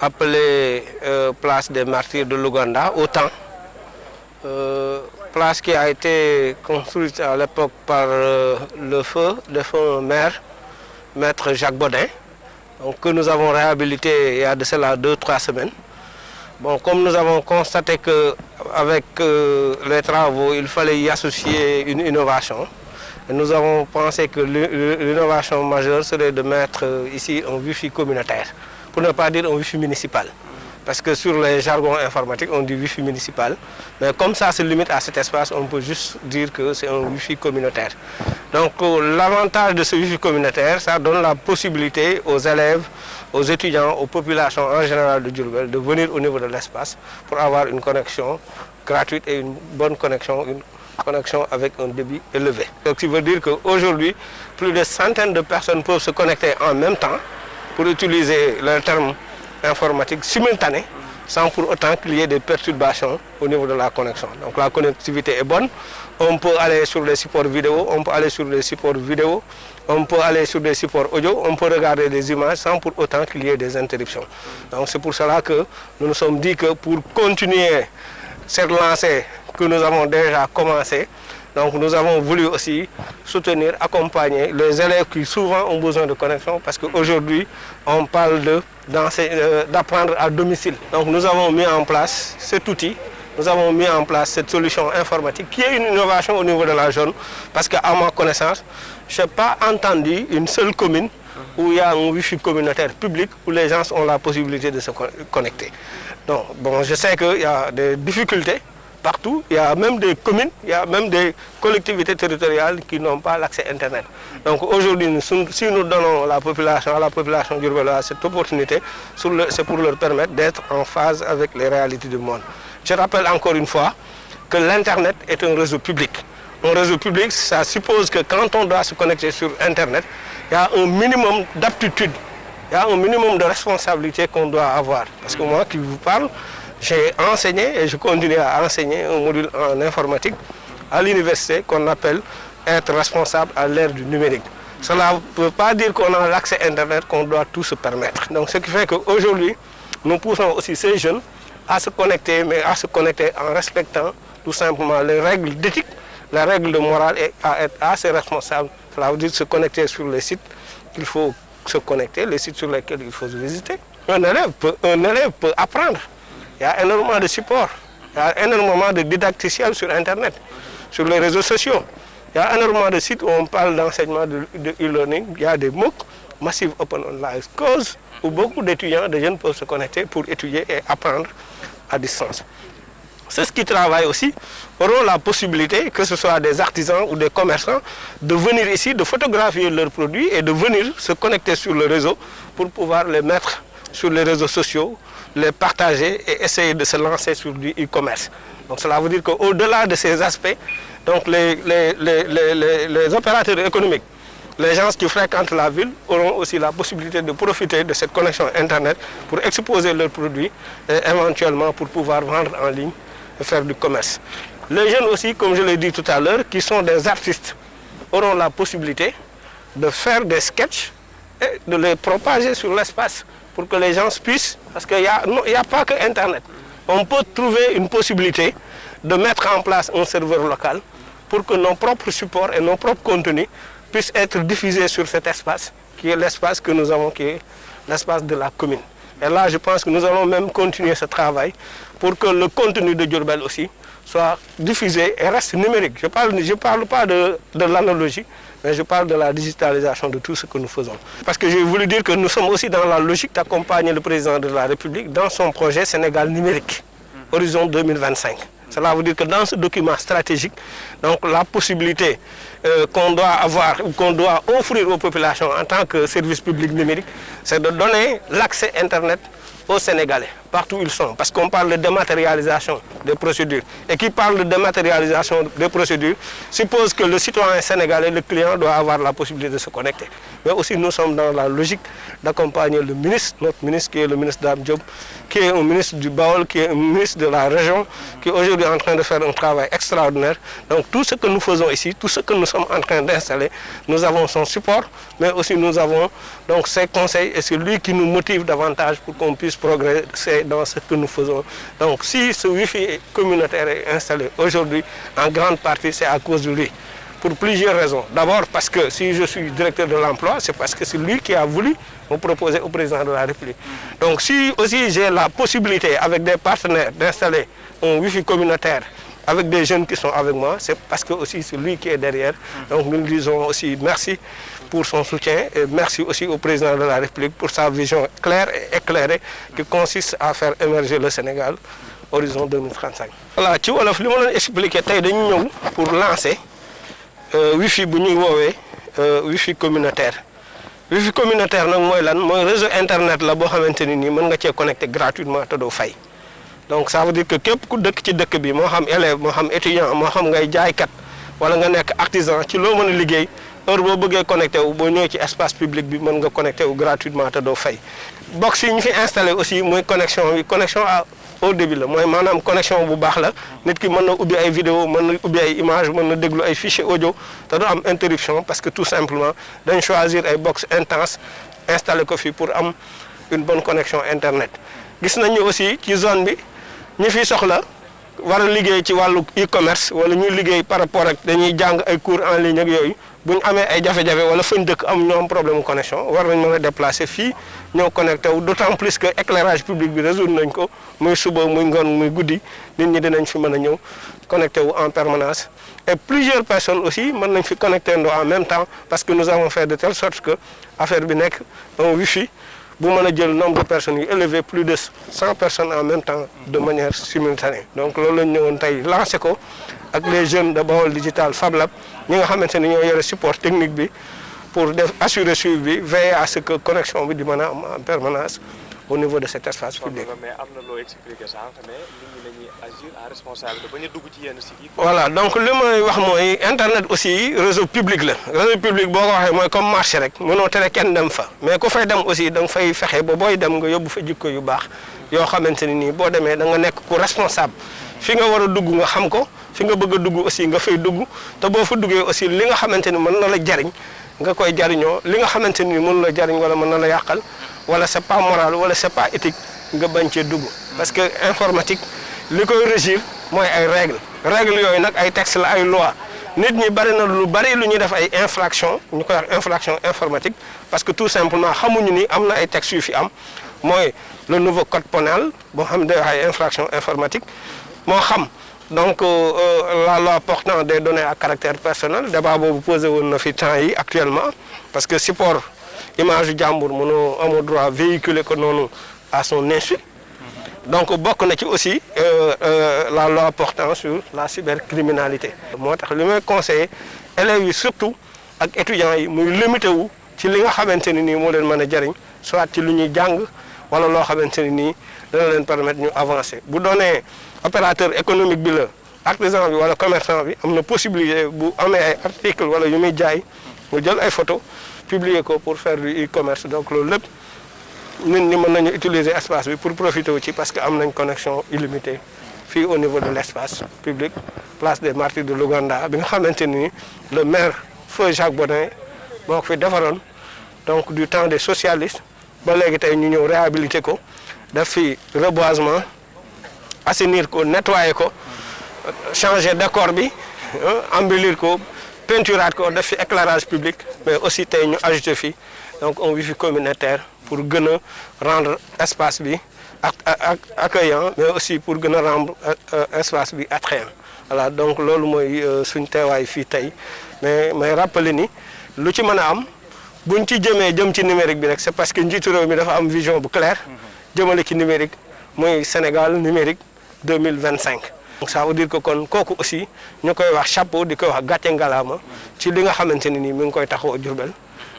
appelée place des martyrs de l'Ouganda, au temps. Place qui a été construite à l'époque par le feu maire, maître Jacques Bodin, donc, que nous avons réhabilité il y a de cela 2-3 semaines. Bon, comme nous avons constaté qu'avec les travaux, il fallait y associer une innovation, et nous avons pensé que l'innovation majeure serait de mettre ici un Wi-Fi communautaire, pour ne pas dire un Wi-Fi municipal. Parce que sur les jargons informatiques, on dit Wi-Fi municipal. Mais comme ça se limite à cet espace, on peut juste dire que c'est un Wi-Fi communautaire. Donc l'avantage de ce Wi-Fi communautaire, ça donne la possibilité aux élèves, aux étudiants, aux populations en général de Diourbel de venir au niveau de l'espace pour avoir une connexion gratuite et une bonne connexion, une connexion avec un débit élevé. Donc ça veut dire qu'aujourd'hui, plus de centaines de personnes peuvent se connecter en même temps pour utiliser le terme informatique simultanée, sans pour autant qu'il y ait des perturbations au niveau de la connexion. Donc la connectivité est bonne, on peut aller sur les supports vidéo, on peut aller sur des supports vidéo, on peut aller sur des supports audio, on peut regarder des images sans pour autant qu'il y ait des interruptions. Donc c'est pour cela que nous nous sommes dit que pour continuer cette lancée que nous avons déjà commencée, donc nous avons voulu aussi soutenir, accompagner les élèves qui souvent ont besoin de connexion parce qu'aujourd'hui on parle d'apprendre à domicile. Donc nous avons mis en place cet outil, nous avons mis en place cette solution informatique qui est une innovation au niveau de la zone parce qu'à ma connaissance, je n'ai pas entendu une seule commune où il y a un Wi-Fi communautaire public où les gens ont la possibilité de se connecter. Donc bon, je sais qu'il y a des difficultés partout, il y a même des communes, il y a même des collectivités territoriales qui n'ont pas l'accès Internet. Donc aujourd'hui, si nous donnons à la population diourbelloise cette opportunité, c'est pour leur permettre d'être en phase avec les réalités du monde. Je rappelle encore une fois que l'Internet est un réseau public. Un réseau public, ça suppose que quand on doit se connecter sur Internet, il y a un minimum d'aptitude, il y a un minimum de responsabilité qu'on doit avoir. Parce que moi qui vous parle, j'ai enseigné et je continue à enseigner un module en informatique à l'université qu'on appelle être responsable à l'ère du numérique. Cela ne veut pas dire qu'on a l'accès Internet, qu'on doit tout se permettre. Donc ce qui fait qu'aujourd'hui, nous poussons aussi ces jeunes à se connecter, mais à se connecter en respectant tout simplement les règles d'éthique, les règles de morale et à être assez responsable. Cela veut dire se connecter sur les sites qu'il faut se connecter, les sites sur lesquels il faut se visiter. Un élève peut apprendre. Il y a énormément de supports, il y a énormément de didacticiels sur Internet, sur les réseaux sociaux. Il y a énormément de sites où on parle d'enseignement de e-learning. Il y a des MOOC, Massive Open Online Courses, où beaucoup d'étudiants, de jeunes peuvent se connecter pour étudier et apprendre à distance. Ceux qui travaillent aussi auront la possibilité, que ce soit des artisans ou des commerçants, de venir ici, de photographier leurs produits et de venir se connecter sur le réseau pour pouvoir les mettre sur les réseaux sociaux, les partager et essayer de se lancer sur du e-commerce. Donc cela veut dire qu'au-delà de ces aspects, donc les opérateurs économiques, les gens qui fréquentent la ville auront aussi la possibilité de profiter de cette connexion Internet pour exposer leurs produits et éventuellement pour pouvoir vendre en ligne et faire du commerce. Les jeunes aussi, comme je l'ai dit tout à l'heure, qui sont des artistes, auront la possibilité de faire des sketchs et de les propager sur l'espace pour que les gens puissent, parce qu'il n'y a pas que Internet. On peut trouver une possibilité de mettre en place un serveur local pour que nos propres supports et nos propres contenus puissent être diffusés sur cet espace, qui est l'espace que nous avons, qui est l'espace de la commune. Et là, je pense que nous allons même continuer ce travail pour que le contenu de Diourbel aussi soit diffusé et reste numérique. Je parle pas de l'analogie, mais je parle de la digitalisation de tout ce que nous faisons. Parce que j'ai voulu dire que nous sommes aussi dans la logique d'accompagner le président de la République dans son projet Sénégal numérique, Horizon 2025. Cela veut dire que dans ce document stratégique, donc la possibilité qu'on doit avoir ou qu'on doit offrir aux populations en tant que service public numérique, c'est de donner l'accès Internet aux Sénégalais, partout où ils sont. Parce qu'on parle de dématérialisation des procédures. Et qui parle de dématérialisation des procédures suppose que le citoyen sénégalais, le client, doit avoir la possibilité de se connecter. Mais aussi nous sommes dans la logique d'accompagner le ministre, notre ministre qui est le ministre Dame Diop, qui est un ministre du Baol, qui est un ministre de la région, qui est aujourd'hui en train de faire un travail extraordinaire. Donc tout ce que nous faisons ici, tout ce que nous sommes en train d'installer, nous avons son support, mais aussi nous avons donc ses conseils et c'est lui qui nous motive davantage pour qu'on puisse progresser dans ce que nous faisons. Donc si ce Wi-Fi communautaire est installé aujourd'hui, en grande partie c'est à cause de lui. Pour plusieurs raisons. D'abord parce que si je suis directeur de l'emploi, c'est parce que c'est lui qui a voulu me proposer au président de la République. Donc si aussi j'ai la possibilité avec des partenaires d'installer un Wi-Fi communautaire avec des jeunes qui sont avec moi, c'est parce que aussi c'est lui qui est derrière. Donc nous lui disons aussi merci pour son soutien et merci aussi au président de la République pour sa vision claire et éclairée qui consiste à faire émerger le Sénégal horizon 2035. Voilà, ci wolof li ma leen expliqué tey dañu ñëw pour lancer Wi-Fi bu ñuy woowee Wi-Fi communautaire. Wi-Fi communautaire nag mooy lan mooy réseau internet la boo xamante ni nii mën nga cee connecté gratuitement te doo fay. Donc ça veut dire que képp ku dëkk ci dëkk bi moo xam élève moo xam étudiant moo xam ngay jaaykat wala nga nekk artisan ci loo mën a liggéey heure boo bëggee connecté wu boo ñëwee ci espace public bi mën nga connecté wu gratuitement te doo fay. Box yi ñu fi installé aussi mooy connexion bi connexion au début la mooy maanaam connexion bu baax la nit ki mën na ubbi ay vidéo mën na ubbi ay image mën na déglu ay fichier audio te du am interruption parce que tout simplement dañ choisir ay box intense installé ko fi pour am une bonne connexion internet. Gis nañu aussi ci zone bi ñi fi soxla war a liggéey ci wàllu e-commerce wala ñuy liggéey par rapport ak dañuy jàng ay cours en ligne ak yooyu bu ñu amee ay jafe-jafe wala fañ dëkk am ñoo am problème connexion war nañ mën a déplacer fii ñëw connecté wu d'autant plus que éclairage public bi résoudre nañ ko muy suba muy ngoon muy guddi nit ñi dinañ fi mën a ñëw connecté wu en permanence et plusieurs personnes aussi mën nañ fi connecté ndoo en même temps parce que nous avons fait de telle sorte que affaire bi nekk un Wi-Fi bu mën a jël nombre de personnes yu élevé plus de 100 personnes en même temps de manière simultanée. Donc loolu la ñu ñëwoon tey lancé ko ak les jeunes de Baol Digital Fab Lab ñi nga xamante ni ñoo yore support technique bi pour assurer suivi bi veiller à ce que connexion bi di mën a am en permanence au niveau de cet espace public. Mais am na loo expliqué sànq ne nit ñi dañuy agir en responsabilité bañ a dugg ci yenn sites yi. Voilà donc li may wax mooy internet aussi réseau public la réseau public boo ko waxee mooy comme marché rek mënoo tere kenn dem fa mais ku fay dem aussi da nga fay fexe ba booy dem nga yóbbu fa jikko yu baax yoo xamante ni nii boo demee da nga nekk ku responsable fi nga war a dugg nga xam ko fi nga bëgg a dugg aussi nga fay dugg te boo fa duggee aussi li nga xamante ni mën na la jariñ nga koy jariñoo li nga xamante ni mën la jariñ wala mën na la yàqal wala c'est pas moral wala c'est pas éthique nga bañ cee dugg parce que informatique li koy régir mooy ay règles yooyu nag ay textes la ay loi nit ñi bari na lu bari lu ñuy def ay infraction ñu koy wax infraction informatique parce que tout simplement xamuñu ni am na ay textes yu fi am mooy le nouveau code pénal boo xam ne day wax ay infraction informatique moo xam donc la loi portant des données à caractère personnel débat boobu posé woon na fi temps yi actuellement parce que support image yu jàmbur mënoo amoo droit véhiculer ko noonu à son insu donc bokk na ci aussi la loi portant sur la cybercriminalité. moo tax li may conseiller élèves yi surtout ak étudiants yi muy limité wu ci li nga xamante ni nii moo leen mën a jariñ soit ci lu ñuy jàng wala loo xamante ni nii dana leen permettre ñu avancer bu doonee opérateur économique bi la artisan bi wala commerçant bi am na possibilité bu amee ay article wala yu muy jaay mu jël ay photo publier ko pour faire du e-commerce donc loolu lépp nit ñi mën nañu utiliser espace bi pour profiter wu ci parce que am nañ connexion illimitée fii au niveau de l'espace public place des Martyrs de l'Ouganda bi nga xamante ni le maire feu Jacques Bodin moo ko fi defaroon donc du temps des socialistes ba léegi tey ñu ñëw réhabiliter ko def fi reboisement assainir ko nettoyer ko changer décor bi embellir ko peinturaat ko def fi éclairage public mais aussi tey ñu ajouter fi donc un Wi-Fi communautaire pour gën a rendre espace bi accueillant mais aussi pour gën a rendre espace bi attrayant voilà donc loolu mooy suñ teewaay fii tey mais may rappeler ni lu ci mën a am buñ ci jëm ci numérique bi rek c'est parce que njiitu réew mi dafa am vision bu claire jëmale ci numérique mooy Sénégal numérique 2025. donc ça veut dire que kon kooku aussi ñu koy wax chapeau di koy wax gàcce ngalaama ci li nga xamante ne nii mi ngi koy taxawoo Diourbel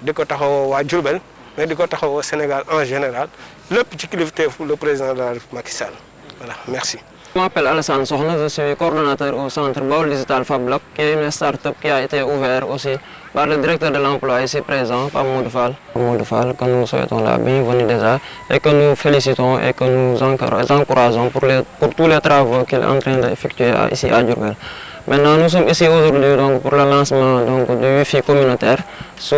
di ko taxawoo waa Diourbel mais di ko taxawoo Sénégal en général lépp ci kilifteefu le président de la République Macky Sall voilà merci. Je m'appelle Alassane Sokhna, je suis coordonnateur au centre Baol Digital Fab Lab, qui est une start-up qui a été ouverte aussi par le directeur de l'emploi ici présent, Pape Modou Fall. Modou Fall, que nous souhaitons la bienvenue déjà et que nous félicitons et que nous encourageons pour tous les travaux qu'il est en train d'effectuer ici à Diourbel. Maintenant, nous sommes ici aujourd'hui donc, pour le lancement donc, du Wi-Fi communautaire sous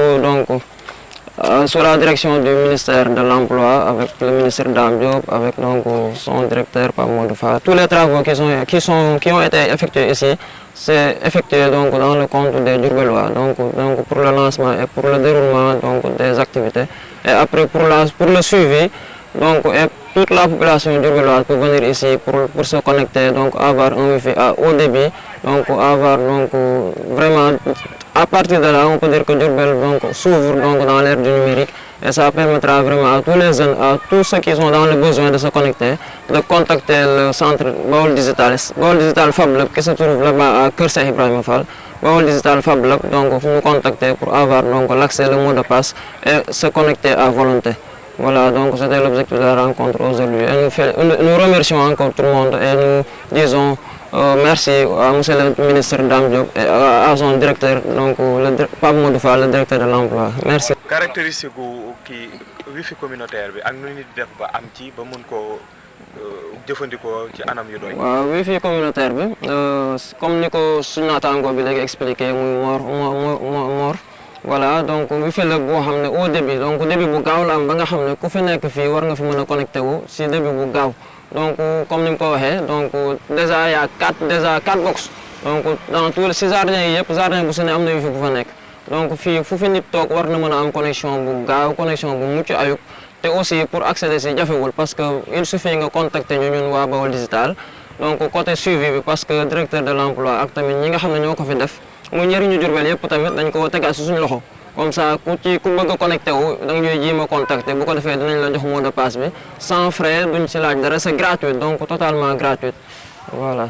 sous la direction du ministère de l'Emploi, avec le ministre Dame Diop, avec donc son directeur Pape Modou Fall. Tous les travaux qui ont été effectués ici, c'est effectué donc dans le compte des Diourbellois, donc pour le lancement et pour le déroulement donc des activités. Et après pour le suivi, donc et toute la population diourbelloise peut venir ici pour se connecter, donc avoir un wifi à haut débit, donc avoir donc vraiment à partir de là on peut dire que Diourbel donc s'ouvre donc dans l'ère du numérique et ça permettra vraiment à tous les jeunes, à tous ceux qui sont dans le besoin de se connecter, de contacter le centre Baol Digital Fab Lab qui se trouve là-bas à Kër Cheikh Ibrahima Fall. Baol Digital Fab Lab, donc nous contacter pour avoir donc l'accès, le mot de passe et se connecter à volonté. Voilà, donc c'était l'objectif de la rencontre aujourd'hui. Nous remercions encore tout le monde et nous disons merci à monsieur le ministre Dame Diop et à son directeur, donc Pape Modou Fall, le directeur de l'emploi. Merci. Caractéristique kii wifi communautaire bi ak nu nit def ba am ci ba mën koo jëfandikoo ci anam yu doy. waaw wifi communautaire bi comme ni ko suñu naataango bi léegi expliqué muy Mor. Voilà, donc wifi la boo xam ne au début donc début bu gaaw la am ba nga xam ne ku fi nekk fii war nga fi mën a connecté wu si début bu gaaw donc comme ni mu ko waxee donc déjà y a quatre box donc dans tous si jardin yi yëpp jardin bu si ne am na wifi bu fa nekk donc fii fu fi nit toog war na mën a am connexion bu gaaw connexion bu mucc ayib te aussi pour accéder si jafewul parce que il suffit nga contacter ñu ñun waa Baol Digital donc côté suivi bi parce que directeur de l'emploi ak tamit ñi nga xam ne ñoo ko fi def mu njëriñu Diourbel yëpp tamit dañ ko tegaat si suñu loxo comme ça ku bëgg a connecté wu da nga ñuy jéem a contacter bu ko defee dinañ la jox mot de passe bi sans frais duñ si laaj dara c'est gratuit donc totalement gratuit voilà.